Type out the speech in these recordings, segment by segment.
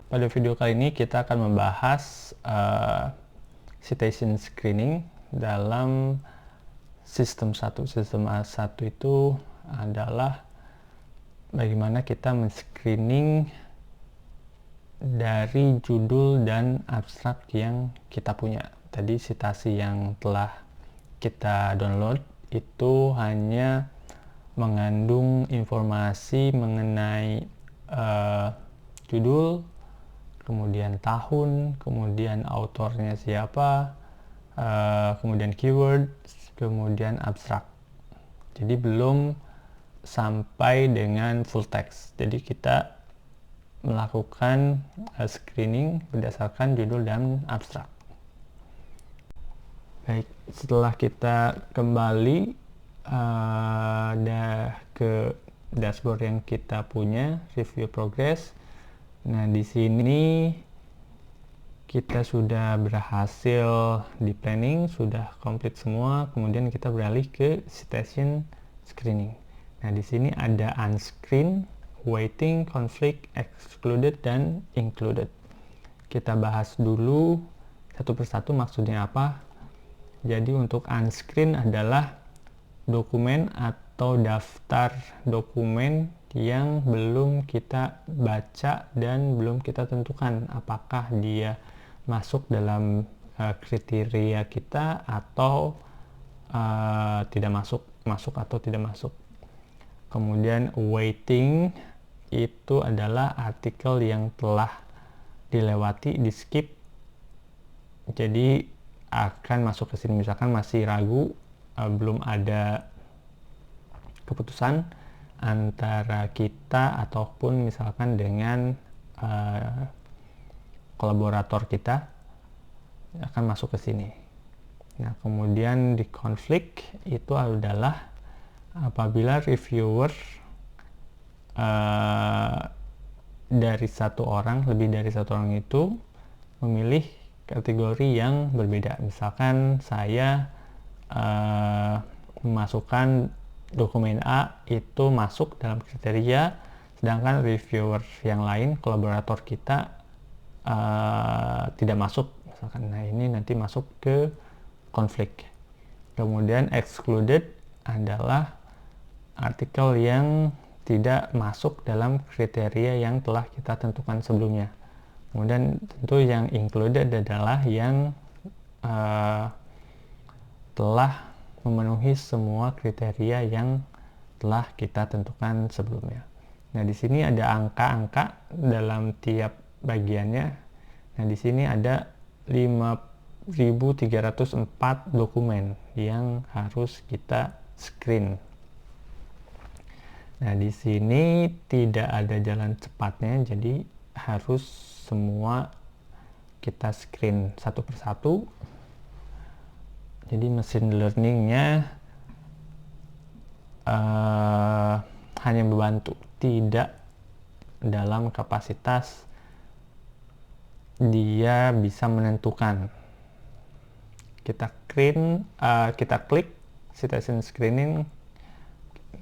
Pada video kali ini kita akan membahas citation screening dalam sistem 1. Sistem A1 itu adalah bagaimana kita men-screening dari judul dan abstrak yang kita punya. Tadi citasi yang telah kita download itu hanya mengandung informasi mengenai judul, kemudian tahun, kemudian autornya siapa, kemudian keyword, kemudian abstrak. Jadi belum sampai dengan full text. Jadi kita melakukan screening berdasarkan judul dan abstrak. Baik, setelah kita kembali ke dashboard yang kita punya, review progress. Nah, di sini kita sudah berhasil di planning, sudah komplit semua. Kemudian kita beralih ke citation screening. Nah, di sini ada unscreen, waiting, conflict, excluded, dan included. Kita bahas dulu satu persatu maksudnya apa. Jadi untuk unscreen adalah dokumen atau daftar dokumen yang belum kita baca dan belum kita tentukan apakah dia masuk dalam kriteria kita atau tidak masuk atau tidak masuk. Kemudian waiting itu adalah artikel yang telah dilewati, di skip, jadi akan masuk ke sini. Misalkan masih ragu, belum ada keputusan antara kita ataupun misalkan dengan kolaborator kita, akan masuk ke sini. Nah, kemudian di konflik itu adalah apabila reviewer dari satu orang, lebih dari satu orang itu memilih kategori yang berbeda. Misalkan saya memasukkan dokumen A itu masuk dalam kriteria, sedangkan reviewer yang lain, kolaborator kita tidak masuk misalkan. Nah, ini nanti masuk ke konflik. Kemudian excluded adalah artikel yang tidak masuk dalam kriteria yang telah kita tentukan sebelumnya. Kemudian tentu yang included adalah yang telah memenuhi semua kriteria yang telah kita tentukan sebelumnya. Nah, di sini ada angka-angka dalam tiap bagiannya. Nah, di sini ada 5.304 dokumen yang harus kita screen. Nah, di sini tidak ada jalan cepatnya, jadi harus semua kita screen satu persatu. Jadi mesin learningnya hanya membantu, tidak dalam kapasitas dia bisa menentukan. Kita klik citation screening,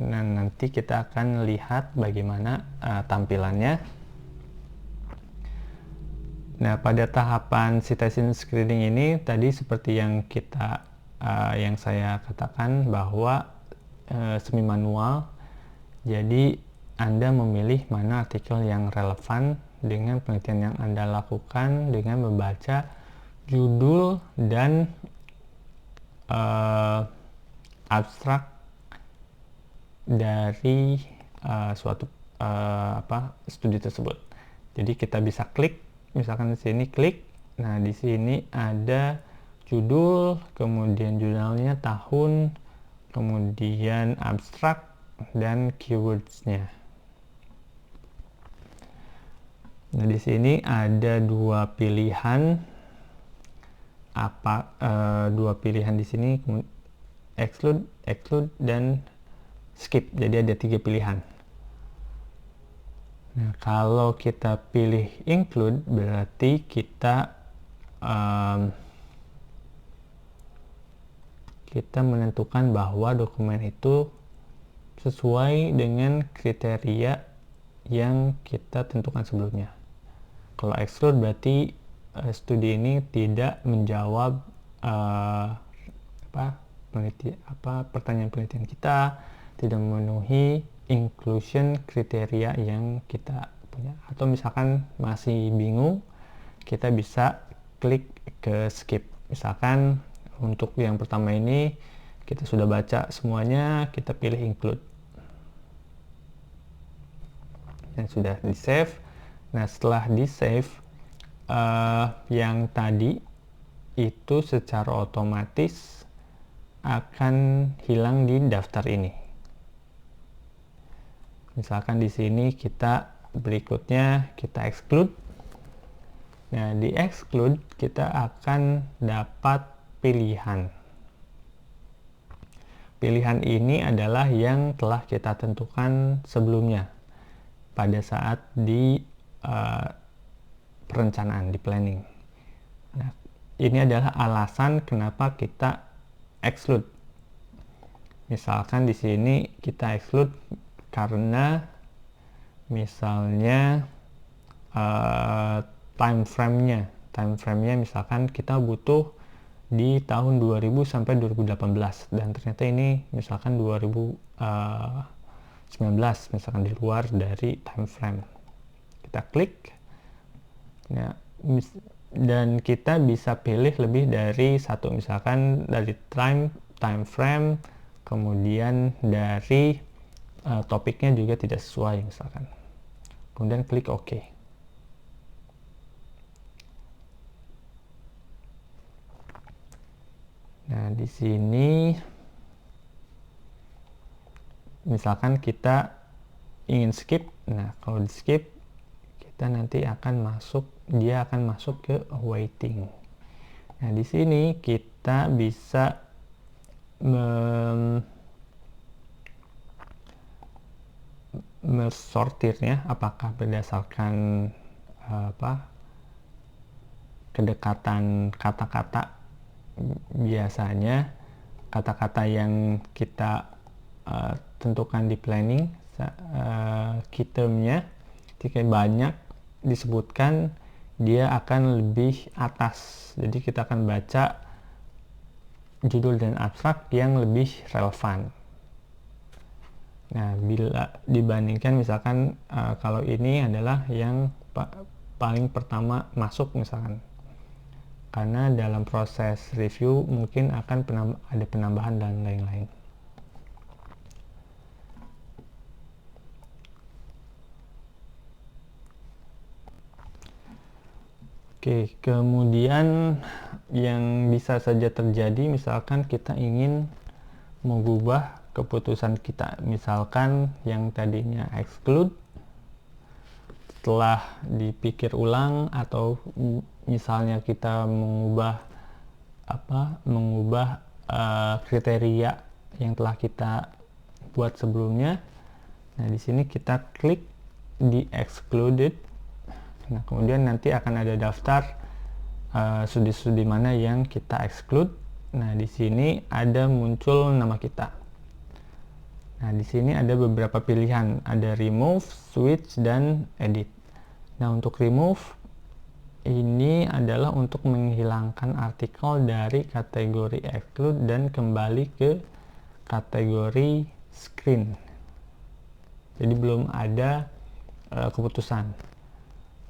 dan nanti kita akan lihat bagaimana tampilannya. Nah, pada tahapan citation screening ini tadi seperti yang saya katakan bahwa semi manual. Jadi Anda memilih mana artikel yang relevan dengan penelitian yang Anda lakukan dengan membaca judul dan abstrak dari suatu studi tersebut. Jadi kita bisa klik, misalkan di sini klik. Nah, di sini ada judul, kemudian jurnalnya, tahun, kemudian abstrak dan keywords-nya. Nah, di sini ada dua pilihan. Dua pilihan di sini, exclude, dan skip. Jadi ada 3 pilihan. Nah, kalau kita pilih include berarti kita menentukan bahwa dokumen itu sesuai dengan kriteria yang kita tentukan sebelumnya. Kalau exclude berarti studi ini tidak menjawab pertanyaan penelitian kita, tidak memenuhi inclusion kriteria yang kita punya. Atau misalkan masih bingung, kita bisa klik ke skip. Misalkan untuk yang pertama ini kita sudah baca semuanya, kita pilih include dan sudah di save. Nah, setelah di save, yang tadi itu secara otomatis akan hilang di daftar ini. Misalkan di sini kita berikutnya kita exclude. Nah, di exclude kita akan dapat pilihan. Pilihan ini adalah yang telah kita tentukan sebelumnya pada saat di perencanaan, di planning. Nah, ini adalah alasan kenapa kita exclude. Misalkan di sini kita exclude karena misalnya time frame-nya misalkan kita butuh di tahun 2000 sampai 2018 dan ternyata ini misalkan 2019 misalkan di luar dari time frame. Kita klik. Nah, dan kita bisa pilih lebih dari satu, misalkan dari time frame, kemudian dari topiknya juga tidak sesuai misalkan. Kemudian klik OK. Nah, di sini misalkan kita ingin skip. Nah, kalau di skip kita nanti dia akan masuk ke waiting. Nah, di sini kita bisa mensortirnya apakah berdasarkan kedekatan kata-kata. Biasanya kata-kata yang kita tentukan di planning, key term-nya jika banyak disebutkan dia akan lebih atas, jadi kita akan baca judul dan abstrak yang lebih relevan. Nah, bila dibandingkan misalkan kalau ini adalah yang paling pertama masuk misalkan, karena dalam proses review mungkin akan ada penambahan dan lain-lain. Oke, kemudian yang bisa saja terjadi misalkan kita ingin mengubah keputusan kita, misalkan yang tadinya exclude setelah dipikir ulang, atau misalnya kita mengubah kriteria yang telah kita buat sebelumnya. Nah, di sini kita klik di excluded. Nah, kemudian nanti akan ada daftar studi-studi mana yang kita exclude. Nah, di sini ada muncul nama kita. Nah, di sini ada beberapa pilihan, ada remove, switch, dan edit. Nah, untuk remove ini adalah untuk menghilangkan artikel dari kategori exclude dan kembali ke kategori screen. Jadi belum ada keputusan.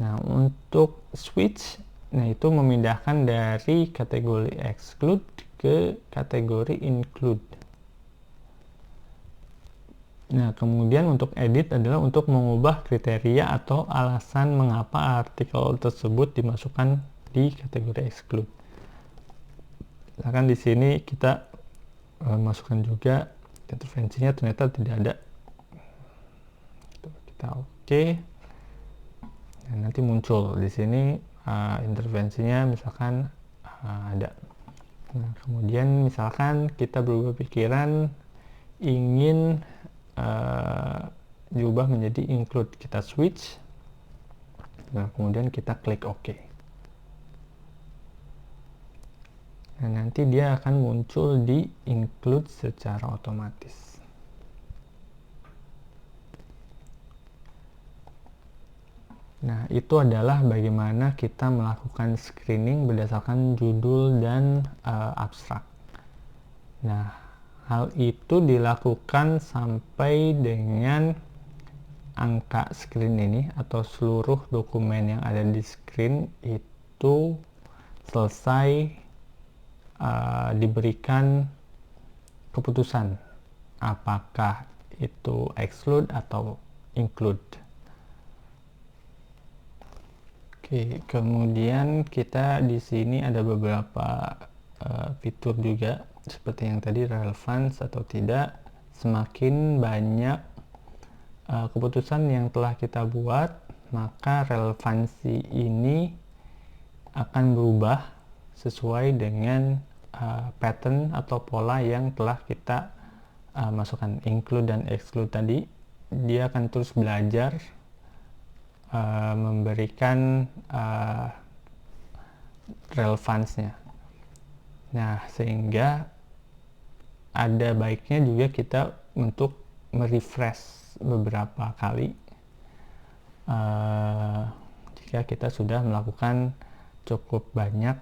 Nah, untuk switch, nah itu memindahkan dari kategori exclude ke kategori include. Nah, kemudian untuk edit adalah untuk mengubah kriteria atau alasan mengapa artikel tersebut dimasukkan di kategori exclude. Misalkan di sini kita masukkan juga intervensinya, ternyata tidak ada. Kita oke. Nah, nanti muncul di sini intervensinya misalkan ada. Nah, kemudian misalkan kita berubah pikiran ingin diubah menjadi include, kita switch. Nah, kemudian kita klik OK. Nah, nanti dia akan muncul di include secara otomatis. Nah, itu adalah bagaimana kita melakukan screening berdasarkan judul dan abstrak. Nah, hal itu dilakukan sampai dengan angka screen ini atau seluruh dokumen yang ada di screen itu selesai diberikan keputusan apakah itu exclude atau include. Oke, kemudian kita di sini ada beberapa fitur juga seperti yang tadi, relevance atau tidak. Semakin banyak keputusan yang telah kita buat, maka relevansi ini akan berubah sesuai dengan pattern atau pola yang telah kita masukkan. Include dan exclude tadi, dia akan terus belajar memberikan relevansnya. Nah, sehingga ada baiknya juga kita untuk merefresh beberapa kali jika kita sudah melakukan cukup banyak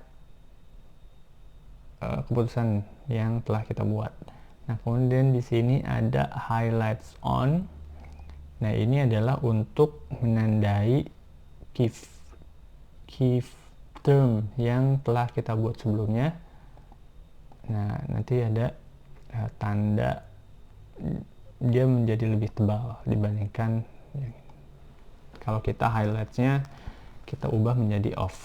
keputusan yang telah kita buat. Nah, kemudian di sini ada highlights on. Nah, ini adalah untuk menandai key term yang telah kita buat sebelumnya. Nah, nanti ada tanda dia menjadi lebih tebal dibandingkan kalau kita highlightsnya kita ubah menjadi off.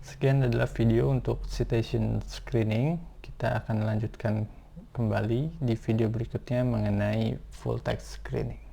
Sekian adalah video untuk citation screening. Kita akan lanjutkan kembali di video berikutnya mengenai full text screening.